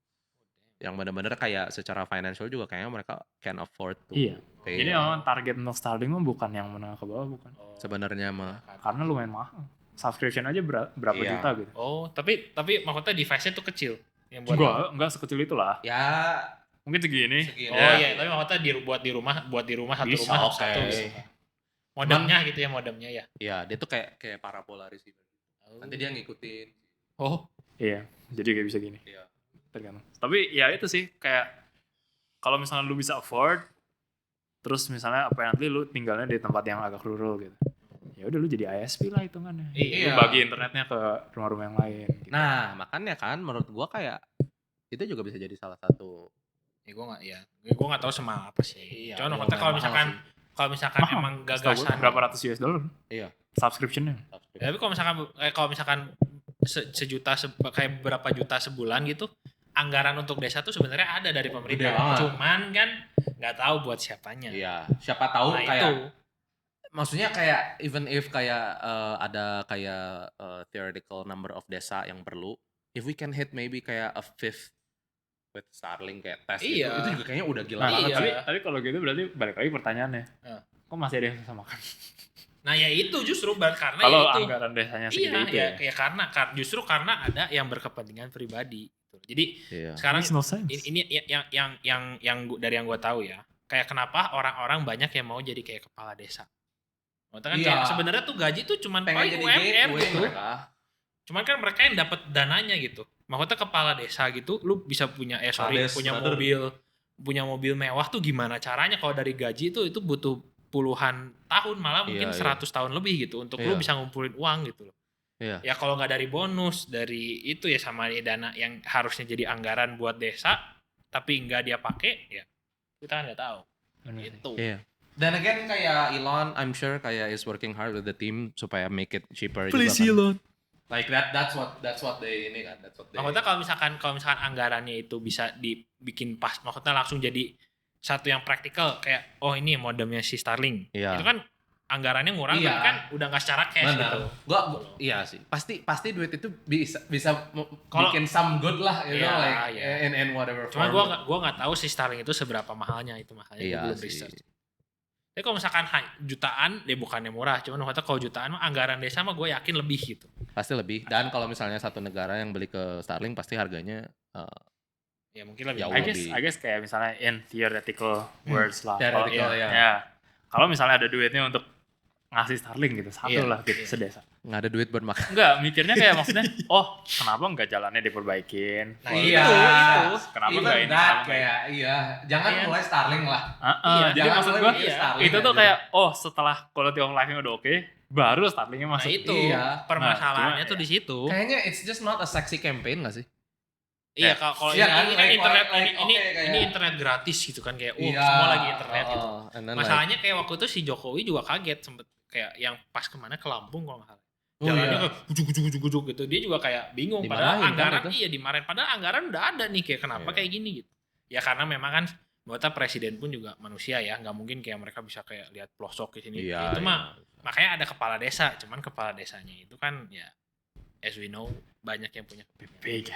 Yang bener-bener kayak secara financial juga kayaknya mereka can afford to Iya. pay. Jadi memang target untuk Starlink mah bukan yang menengah ke bawah, bukan. Sebenarnya mah. Karena lumayan mahal. Subscription aja berapa Iya. juta gitu. Oh, tapi maksudnya device-nya tuh kecil. Yang Enggak sekecil itulah. Ya, Mungkin segini. segini. Oh iya, tapi maksudnya buat di rumah satu Bisa, rumah oke. satu bisa. Modemnya gitu ya, modemnya ya. Iya, dia tuh kayak parabola receiver. Nanti dia ngikutin. Oh, Iya, jadi kayak bisa gini. Iya. Tergantung. Tapi ya itu sih kayak kalau misalnya lu bisa afford, terus misalnya apparently lu tinggalnya di tempat yang agak rural gitu. Ya udah lu jadi ISP lah hitungannya. Iya. Lu bagi internetnya ke rumah-rumah yang lain. Gitu. Nah, makanya kan menurut gua kayak itu juga bisa jadi salah satu. gue nggak tahu semahal apa sih. Iya, Cuman iya, maksudnya kalau lumayan mahal misalkan Mahal. emang Setahu gua gagasan. berapa ratus $? Iya. Subscriptionnya. Ya, tapi kalau misalkan sejuta kayak berapa juta sebulan gitu, anggaran untuk desa tuh sebenarnya ada dari Gede pemerintah. banget. Cuman kan nggak tahu buat siapanya. Iya, siapa tahu Nah, kayak itu. maksudnya kayak even if kayak ada kayak theoretical number of desa yang perlu, if we can hit maybe kayak a fifth with Starlink kayak tes gitu, Iya. itu juga kayaknya udah gila Nah, banget Iya. sih. tapi kalau gitu berarti balik lagi pertanyaannya. Kok masih ada yang susah makan? Nah ya itu justru karena Kalau ya itu. anggaran desanya Iya, segede itu ya justru karena ada yang berkepentingan pribadi. Jadi Iya. sekarang Makes no sense. ini dari yang gue tahu ya, kayak kenapa orang-orang banyak yang mau jadi kayak kepala desa. Maksudnya kan Iya. kayak sebenarnya tuh gaji tuh cuman Pengen paling jadi UMR gateway gitu. mereka. Cuman kan mereka yang dapat dananya gitu. Maksudnya kepala desa gitu, lu bisa punya Kades, punya brother. mobil mewah tuh gimana caranya kalau dari gaji itu butuh puluhan tahun malah mungkin Iya, 100 tahun lebih gitu untuk Iya. lu bisa ngumpulin uang gitu loh. Iya. Ya kalau nggak dari bonus, dari itu ya sama dana yang harusnya jadi anggaran buat desa tapi nggak dia pakai, ya kita kan nggak tahu. Bener sih. Gitu. Iya. Dan again kayak Elon, I'm sure kayak is working hard with the team supaya make it cheaper juga kan. Elon. Like that's what they ini kan, that's what they. Maksudnya kalau misalkan anggarannya itu bisa dibikin pas, maksudnya langsung jadi satu yang praktikal kayak oh ini modemnya si Starlink. Iya. Itu kan anggarannya ngurang Iya. tapi kan udah nggak secara cash Benar. gitu. Iya sih. Pasti duit itu bisa Kalau- bikin some good lah, you know, Iya, like iya. in whatever Cuma form. gua nggak tahu si Starlink itu seberapa mahalnya itu makanya Iya gua belum sih. research. Tapi kalau misalkan jutaan, dia bukannya murah. Cuman waktu kalau jutaan mah anggaran desa mah gue yakin lebih gitu. Pasti lebih. Dan kalau misalnya satu negara yang beli ke Starlink pasti harganya Ya mungkin lebih. Jauh I lebih. guess kayak misalnya in theoretical words lah. theoretical, Kalau- ya. ya. Kalau misalnya ada duitnya untuk ngasih Starlink gitu, satu Iya, lah gitu iya. sedesa. nggak ada duit buat makan. Enggak, mikirnya kayak maksudnya, oh kenapa enggak jalannya diperbaikin? Nah, Oh, iya. Kenapa Even enggak ini? that, Kenapa kayak iya, jangan Iya. mulai Starlink lah. Iya, Jadi jangan maksud mulai gue, mikir iya, Starlink itu tuh aja. kayak, oh setelah quality of life-nya udah oke, baru Starlink-nya Nah masuk. itu Iya. permasalahannya Nah, tuh cuma, di situ. Kayaknya it's just not a sexy campaign gak sih? Iya kalau Iya kan? ini kan Like, internet like, ini oke, kayak- ini internet gratis gitu kan kayak Iya. semua lagi internet gitu. And then Masalahnya kayak waktu itu si Jokowi juga kaget sempet kayak yang pas kemana ke Lampung kalau nggak salah. Oh, Jalannya iya. ke ujuk gitu. Dia juga kayak bingung padahal Dimarahin kan anggaran itu? iya dimarahin padahal anggaran udah ada nih kayak kenapa Iya. kayak gini gitu. Ya karena memang kan buat presiden pun juga manusia ya, nggak mungkin kayak mereka bisa kayak lihat pelosok di sini. Iya, Itu iya. mah makanya ada kepala desa, cuman kepala desanya itu kan ya as we know banyak yang punya Big.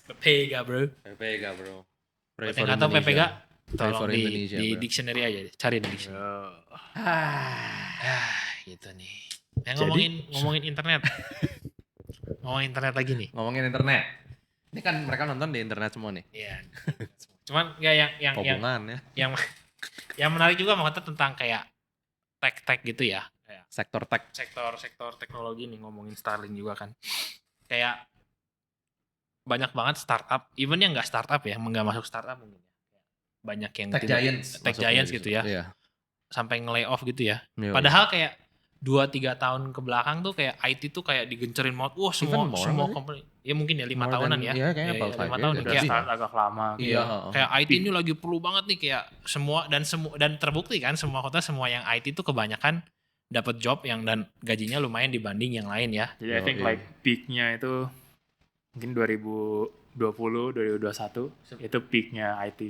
PPG bro. PPG bro. Pray Buat for yang nggak tahu PPG, Indonesia. tolong for di Indonesia, bro. dictionary aja, cari di dictionary. Gitu nih. Yang Jadi? ngomongin internet. Ngomongin internet lagi nih. Ngomongin internet. Ini kan mereka nonton di internet semua nih. Iya. Cuman ya yang Hubungan ya. yang menarik juga maksudnya tentang kayak tech gitu ya. Kayak Sektor tech. sektor teknologi nih ngomongin Starlink juga kan. Kayak banyak banget startup, even yang nggak startup ya, nggak masuk startup mungkin ya. Banyak yang Tech giants. Tech masuknya giants di gitu situ. ya. Iya. Sampai nge-lay off gitu ya. Iya. Padahal kayak 2-3 tahun ke belakang tuh kayak IT tuh kayak digencerin banget. Wah, Even more semua nggak sih? company. Ya mungkin ya 5 More tahunan than- ya. iya, kayaknya about 5 5 tahun years, Udah kayak start agak lama. Iya. Iya, heeh. kayak IT ini lagi perlu banget nih kayak semua dan terbukti kan semua kota semua yang IT itu kebanyakan dapat job yang dan gajinya lumayan dibanding yang lain ya. Jadi I think Yoi. like peak-nya itu mungkin 2020, 2021 itu peak-nya IT.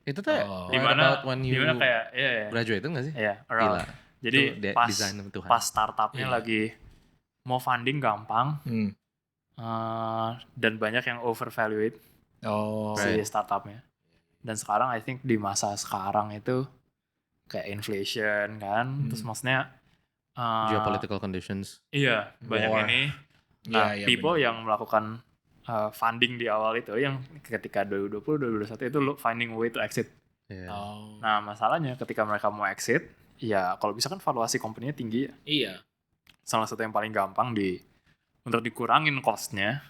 Itu tuh Oh. right Dimana about when you dimana kayak iya. graduated nggak sih? Iya, Gila. around. Jadi Itu pas design sama Tuhan. pas startupnya Iya. lagi mau funding gampang dan banyak yang overvalued Oh. si startupnya. Dan sekarang I think di masa sekarang itu kayak inflation kan, terus maksudnya Geopolitical conditions. iya banyak War. ini. Nah, Iya, iya, people benar. yang melakukan funding di awal itu yang ketika 2020 2021 itu finding a way to exit. Iya. Oh. Nah, masalahnya ketika mereka mau exit, ya kalau bisa kan valuasi company-nya tinggi ya. Iya. Salah satu yang paling gampang untuk dikurangin cost-nya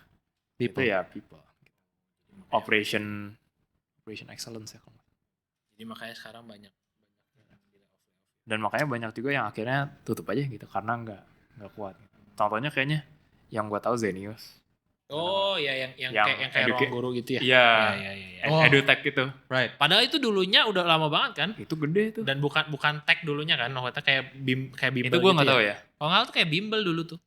People. itu ya people. Operation excellence ya. Jadi makanya sekarang banyak Dan makanya banyak juga yang akhirnya tutup aja gitu karena nggak kuat. Contohnya kayaknya yang gue tahu Zenius. Oh, ya yang Yang kayak ruang guru gitu ya. Iya. Iya. Oh. EduTech gitu. Right. Padahal itu dulunya udah lama banget kan? Itu gede tuh. Dan bukan tech dulunya kan, maksudnya kayak bimbel Itu gue gitu nggak tahu ya. Kalau nggak tuh kayak bimbel dulu tuh.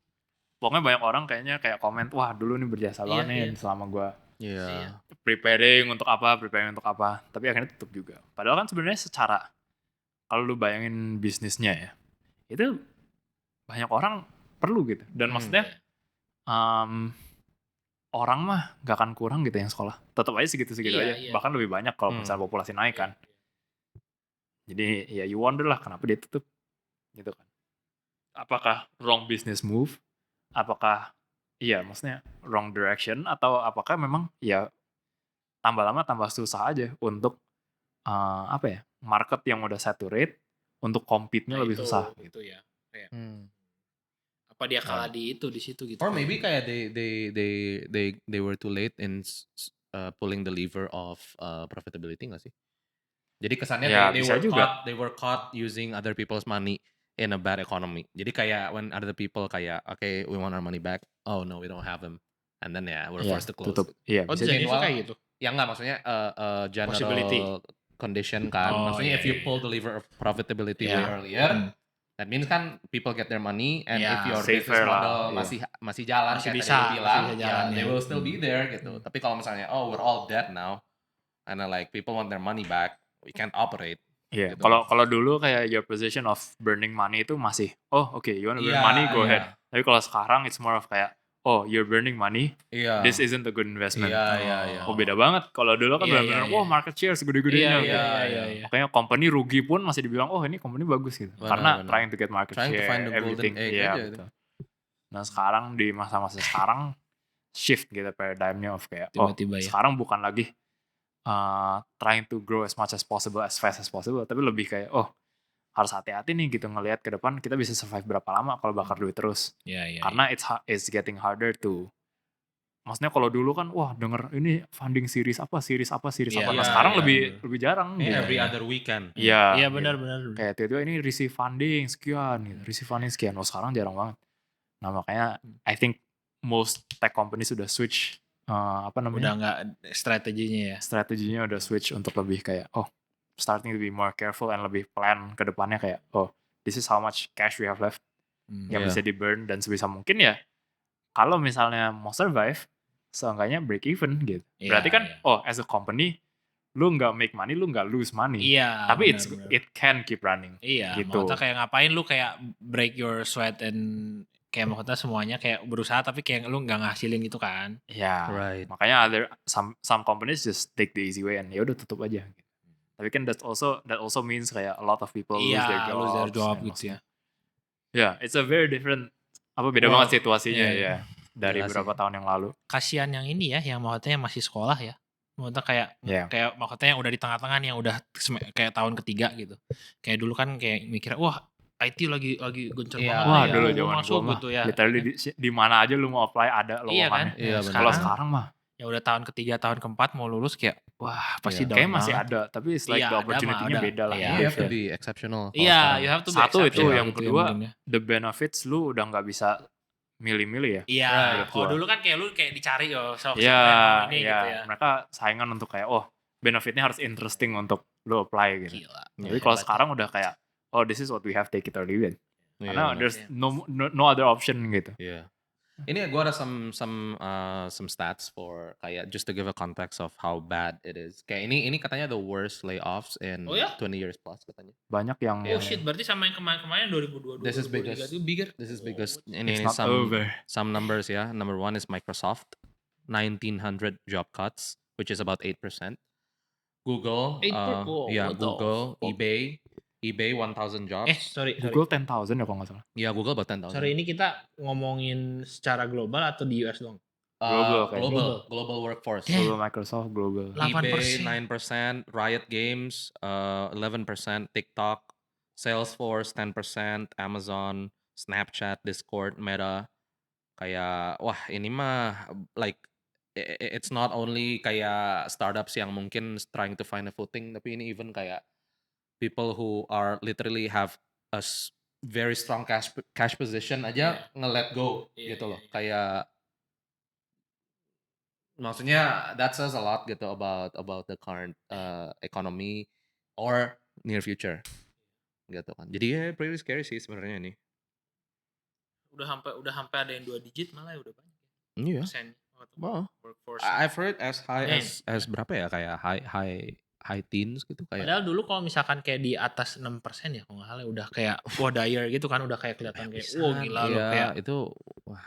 Pokoknya banyak orang kayaknya kayak komen, wah dulu nih berjasa Iya, banget nih iya. selama gue Iya. Iya. preparing untuk apa. Tapi akhirnya tutup juga. Padahal kan sebenarnya secara, kalau lu bayangin bisnisnya ya, itu banyak orang perlu gitu. Dan maksudnya, orang mah gak akan kurang gitu yang sekolah. Tetap aja segitu-segitu Iya, aja. iya. Bahkan lebih banyak kalau misalnya populasi naik kan. Jadi ya you wonder lah kenapa dia tutup. Gitu kan. Apakah wrong business move? Apakah iya maksudnya wrong direction? Atau apakah memang ya tambah lama tambah susah aja untuk apa ya, market yang udah saturate untuk compete-nya Nah, lebih itu, susah. Itu ya. Kayak, Hmm. apa dia kalah di situ gitu. Or maybe kayak they were too late in pulling the lever of profitability nggak sih? Jadi kesannya Ya, they bisa were juga. caught, they were caught using other people's money in a bad economy. Jadi kayak when other people kayak okay we want our money back, oh no we don't have them, and then we're Iya, forced to close. tutup. Iya, Oh, bisa jadi Meanwhile, kayak gitu. Ya enggak maksudnya general Possibility. condition kan. Oh, Maksudnya iya, if you iya. pull the lever of profitability way Iya. earlier, that means kan people get their money and Iya, if your safer business lah, model iya. masih jalan Masih kayak bisa, tadi lu bilang, masih bisa jalan, they ya. will still be there gitu. Tapi kalau misalnya oh we're all dead now and like people want their money back, we can't operate. Iya, Gitu. kalau dulu kayak your position of burning money itu masih, oh oke, you wanna burn Iya, money, go iya. ahead. Tapi kalau sekarang it's more of kayak, oh you're burning money, Iya. this isn't a good investment. Iya. Oh beda banget. Kalau dulu kan Iya, benar-benar, iya, wah iya. market share segede-gedenya. Iya, gitu. iya. Makanya company rugi pun masih dibilang, oh ini company bagus gitu. Karena Benar. trying to get market Trying to share, find the golden everything. egg Iya, aja itu. betul. Nah sekarang di masa-masa sekarang shift gitu paradigmnya of kayak, Tiba-tiba ya. sekarang bukan lagi trying to grow as much as possible, as fast as possible, tapi lebih kayak, harus hati-hati nih gitu ngelihat ke depan kita bisa survive berapa lama kalau bakar duit terus. Iya. Karena it's getting harder to, maksudnya kalau dulu kan wah denger ini funding series apa. Iya, Nah iya, sekarang iya, lebih jarang gitu. Every other weekend. Iya. Iya gitu. benar. Kayak tiba-tiba ini receive funding sekian gitu. Receive funding sekian. Sekarang jarang banget. Nah makanya I think most tech company sudah switch Udah nggak strateginya ya. strateginya udah switch untuk lebih kayak starting to be more careful and lebih plan ke depannya kayak this is how much cash we have left yang Iya. bisa di burn, dan sebisa mungkin ya kalau misalnya mau survive seenggaknya break even gitu. Iya, Berarti kan iya. as a company lu nggak make money, lu nggak lose money. Iya. Tapi benar. it can keep running. Iya, gitu. maksudnya kayak ngapain lu kayak break your sweat and kayak maksudnya semuanya kayak berusaha tapi kayak lu nggak ngasilin gitu kan. Ya, Right. makanya some companies just take the easy way and ya udah tutup aja. Tapi kan that also means kayak a lot of people lose their jobs. lose their job and gitu ya. Ya, it's a very different, beda Wow. banget situasinya Iya. ya dari Gila sih. beberapa tahun yang lalu. Kasihan yang ini ya, yang maksudnya yang masih sekolah ya. Maksudnya kayak Iya. kayak maksudnya yang udah di tengah-tengah nih, yang udah kayak tahun ketiga gitu. Kayak dulu kan kayak mikir wah IT lagi gencar Iya. banget Wah, nih, dulu gua zaman masuk gua mah gitu ya. literally di mana aja lu mau apply ada Iya kan? lowongannya. Iya, Nah, benar. Kalau sekarang sekarang mah ya udah tahun ketiga, tahun keempat mau lulus kayak wah pasti Iya. down kayaknya masih banget. ada, tapi it's like Iya, the ada opportunity-nya mah, ada. beda lah. Iya. You have to be exceptional. kalau Iya, sekarang. you have to be Satu itu, exceptional yang gitu ya kedua, mungkin ya. the benefits lu udah nggak bisa milih-milih ya. Iya, Right. kalau dulu kan kayak lu kayak dicari siapa Iya, yang mau ini iya. gitu ya. Mereka saingan untuk kayak benefitnya harus interesting untuk lu apply gitu. Gila. Tapi kalau sekarang udah kayak this is what we have, take it or leave it. Iya, Karena benar. there's no other option gitu. Iya. Ini gue ada some stats for kayak just to give a context of how bad it is. Kayak ini katanya the worst layoffs in Oh ya? 20 years plus katanya. Banyak yang Oh shit, berarti sama yang kemarin-kemarin 2022 This is 2023 biggest. itu bigger. This is biggest. it's Ini not some over. some numbers ya. Number one is Microsoft, 1,900 job cuts, which is about 8%. Google, 8%? What the Google, fuck? eBay 1,000 jobs. Sorry. Google 10,000 ya kalau nggak salah. Ya Google about 10,000. Sorry, ini kita ngomongin secara global atau di US doang? Global, kayak global workforce. Damn. Google, Microsoft, global. 8%. eBay 9%, Riot Games 11%, TikTok, Salesforce 10%, Amazon, Snapchat, Discord, Meta. Kayak wah ini mah like it's not only kayak startups yang mungkin trying to find a footing, tapi ini even kayak people who are literally have a very strong cash position aja nge-let go gitu loh. Kayak maksudnya that says a lot gitu about the current economy or near future gitu kan. Jadi ya pretty scary sih sebenarnya ini. Udah sampai ada yang 2 digit malah ya udah banyak. Iya. Persen Wow. workforce. I've heard as high Man. as berapa ya, kayak high teens gitu kayak. Padahal dulu kalau misalkan kayak di atas 6% ya kalau nggak salah udah kayak wah dire gitu kan, udah kayak kelihatan kayak wah gila loh, Iya, kayak itu wah.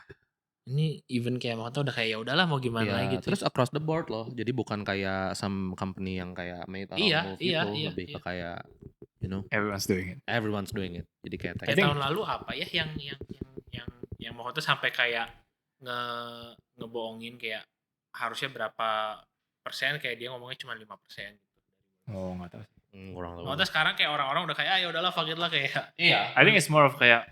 ini even kayak maksudnya udah kayak ya udahlah mau gimana Iya, lagi gitu. terus across the board loh. Jadi bukan kayak some company yang kayak made a Iya, move iya, gitu, iya, lebih ke iya. kayak you know Everyone's doing it. everyone's doing it. Jadi kayak Kayak tahun lalu apa ya yang maksudnya sampai kayak ngebohongin kayak harusnya berapa persen, kayak dia ngomongnya cuma 5% gitu. Oh, nggak tahu. kurang tahu. Maksudnya sekarang kayak orang-orang udah kayak ya udahlah fuck it lah kayak. Iya. I think it's more of kayak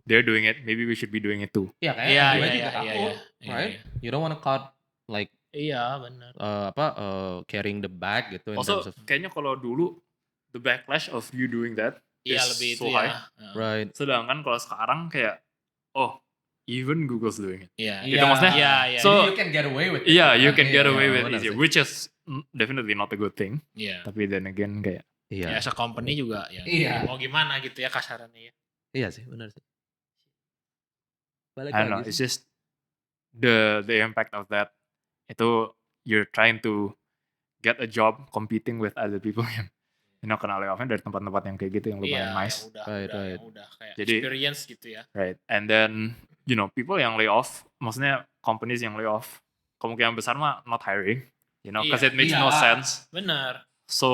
they're doing it, maybe we should be doing it too. Iya kayak Iya, gue iya, juga iya, takut, iya, right? iya. You don't wanna cut like Iya benar. carrying the bag gitu in Also, terms of kayaknya kalau dulu the backlash of you doing that Iya is lebih so itu high. ya. right. Sedangkan kalau sekarang kayak even Google's doing it. Iya. Itu maksudnya, Iya. so- Jadi you can get away with it. Yeah, you kan? can get Iya, away with benar it, sih. which is definitely not a good thing. Iya. Tapi then again kayak Ya Iya. as a company juga ya. Iya. Mau gimana gitu ya kasarannya ya. Iya sih, benar sih. Balik I don't know, lagi it's sih. just the impact of that. Itu you're trying to get a job competing with other people kena layoff-nya dari tempat-tempat yang kayak gitu yang lumayan nice. Right. Yang udah kayak Jadi- experience gitu ya. Right. And then, people yang lay off, maksudnya companies yang lay off, kemungkinan besar mah not hiring, because Iya. it makes no Iya. sense. Benar. So,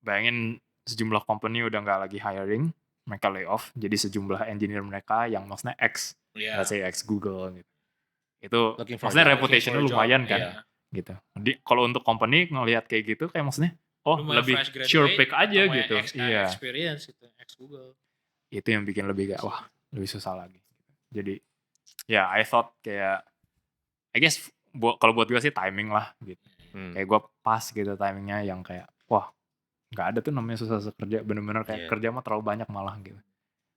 bayangin sejumlah company udah nggak lagi hiring, mereka lay off, jadi sejumlah engineer mereka yang maksudnya Iya. let's say ex Google gitu. Itu Looking for a maksudnya job. reputationnya Looking for a lumayan job, kan, iya. gitu. Jadi kalau untuk company ngelihat kayak gitu, kayak maksudnya, Lu mau lebih fresh graduate sure pick aja atau mau gitu. yang experience gitu, ex Google. Itu yang bikin lebih kayak, wah, lebih susah lagi. Jadi, ya I thought kayak, I guess kalau buat gue sih timing lah gitu. Kayak gue pas gitu timingnya yang kayak, wah, nggak ada tuh namanya susah kerja, bener-bener kayak kerja mah terlalu banyak malah gitu.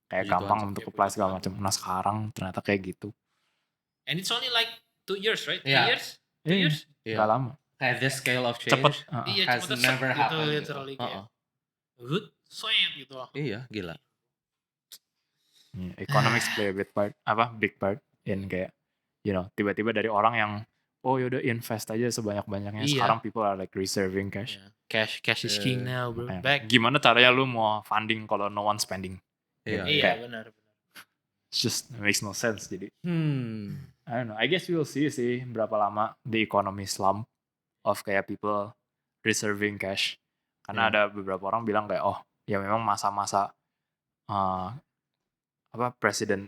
Kayak Puji gampang Tuhan, untuk puji apply segala Tuhan. macam. Nah sekarang ternyata kayak gitu. And it's only like 2 years, right? 3 Iya. years? 2 years? Iya. Nggak lama. Kayak this scale of change Cepet. Iya, has cuma never gitu, happened. literally kayak good, sweet gitu loh. Iya, gila. Economics play a big part in kayak, tiba-tiba dari orang yang, yaudah invest aja sebanyak-banyaknya. Iya. Sekarang people are like reserving cash. Yeah. Cash is king now, bro. Makanya, Back. gimana caranya lu mau funding kalau no one spending? Iya. Iya, Kayak, benar. It's just makes no sense. Jadi, Hmm. I don't know. I guess we'll see sih berapa lama the economy slump of kayak people reserving cash. Karena ada beberapa orang bilang kayak, ya memang masa-masa presiden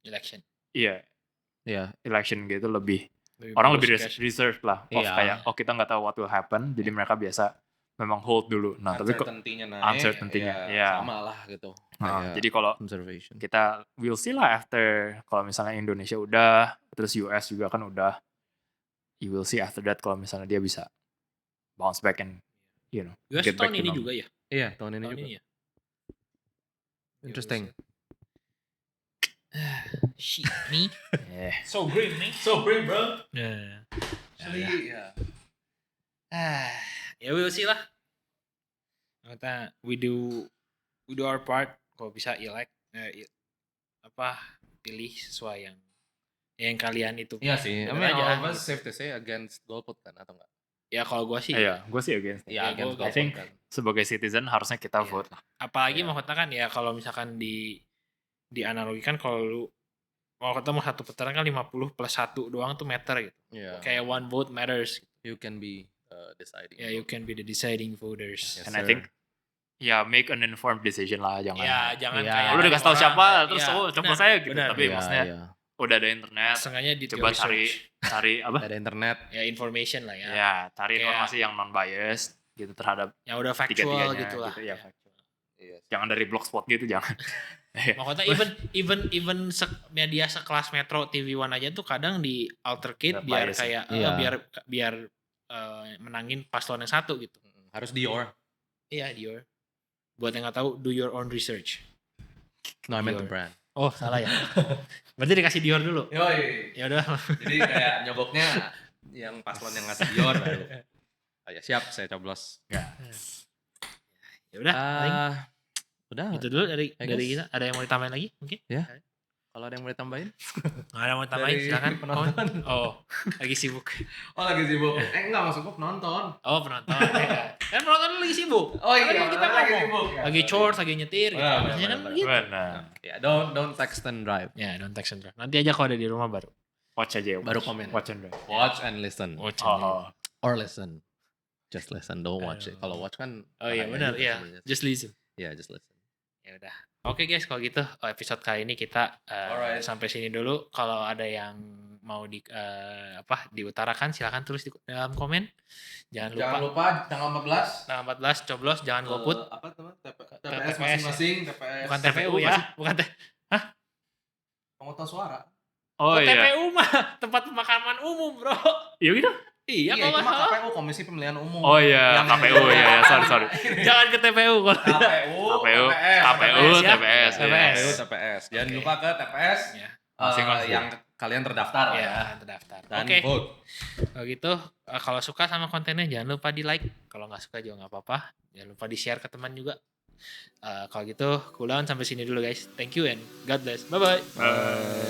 Election. iya Iya. election gitu lebih orang lebih bagus cash. reserved lah of Iya. kayak kita nggak tahu what will happen, jadi mereka biasa memang hold dulu. Nah tapi kok Uncertainty-nya naik. uncertainty-nya, ya, iya. sama lah gitu. jadi kalau Observation. kita we'll see lah after, kalau misalnya Indonesia udah, terus US juga kan udah, you will see after that kalau misalnya dia bisa bounce back and US get back tahun to ini normal. juga ya? Iya, tahun ini Tahun juga. ini ya? Interesting. Shit, me. So green, bro. Yeah. Actually, yeah. Ya we'll see lah. Kita we do our part. Kalau bisa elect pilih sesuai yang kalian itu. Iya sih. I Bener mean, aja, all of us gitu. safe to say against golput kan atau enggak? Ya kalau gua sih. Iya, gue sih against. Ya, against gua- I think kan. sebagai citizen harusnya kita Iya. vote lah. Apalagi Iya. maksudnya kan ya kalau misalkan dianalogikan kalau kita mau satu putaran kan 50 plus 1 doang tuh matter gitu. Iya. Kayak one vote matters. You can be deciding. Ya you can be the deciding voters. Yes, And I sir. think make an informed decision lah, jangan. Ya jangan Iya. kayak Lu udah kasih tahu orang siapa, kayak- terus ya, coba benar, saya gitu. benar. Tapi Iya, maksudnya iya. udah ada internet, Sengaja di coba cari apa? Ada internet. ya information lah ya. Ya, cari Kayak- informasi yang non biased gitu terhadap Yang udah factual tiga-tiganya gitu lah. gitu ya. Factual. Iya. Jangan dari blogspot gitu, jangan. Maksudnya even media sekelas Metro TV One aja tuh kadang di altercate Nggak biar bias, kayak iya. biar menangin paslon yang satu gitu. Harus Dior. Iya Dior. Buat yang nggak tahu, do your own research. No, I meant the Dior. brand. Oh salah ya. Berarti dikasih Dior dulu. Yoi. Ya udah. Jadi kayak nyogoknya yang paslon yang ngasih Dior baru. Ya siap, saya coblos. Ya udah. paling Udah. itu dulu dari I dari guess. kita. Ada yang mau ditambahin lagi mungkin? Kalau ada yang mau ditambahin? Nggak ada yang mau ditambahin, Dari silakan. penonton. Oh, lagi sibuk. Oh lagi sibuk. Enggak, maksud gue penonton. Oh penonton. Ya. Kan penonton lagi sibuk. Oh iya, Kan kita lagi ngomong. sibuk. Ya, Lagi chores, lagi nyetir gitu. Benar, Biasanya kan benar, gitu. Benar. Ya, don't text and drive. Ya, don't text and drive. Nanti aja kalau ada di rumah baru. Watch aja. Baru komen. Watch and drive. Watch and listen. Watch Oh, Or listen. Just listen, don't watch it. Aduh. Kalau watch kan Oh iya bahaya benar, juga iya. sebenarnya. Just listen. Iya, just listen. Ya udah. Oke guys, kalau gitu episode kali ini kita Alright. sampai sini dulu. Kalau ada yang mau diutarakan silakan tulis di dalam komen. Jangan lupa tanggal 14 tanggal 14 coblos, jangan golput. apa teman? TPS TPS. masing-masing, TPS. Bukan TPU ya, bukan Pemungutan suara. oh iya. TPU mah tempat pemakaman umum, Bro. Iya gitu. Iya, Iya, kalau itu nggak mah salah. KPU, Komisi Pemilihan Umum. Oh iya, Yang KPU ya, sorry. Jangan ke TPU kalau KPU, ya. TPS, TPS. Jangan Oke. lupa ke TPS Ya. Masing-masing. yang kalian terdaftar lah ya. Ya, terdaftar. Dan Oke. vote. Kalau gitu, kalau suka sama kontennya jangan lupa di like. Kalau nggak suka juga nggak apa-apa. Jangan lupa di share ke teman juga. Kalau gitu, cool down sampai sini dulu guys. Thank you and God bless. Bye bye. Bye.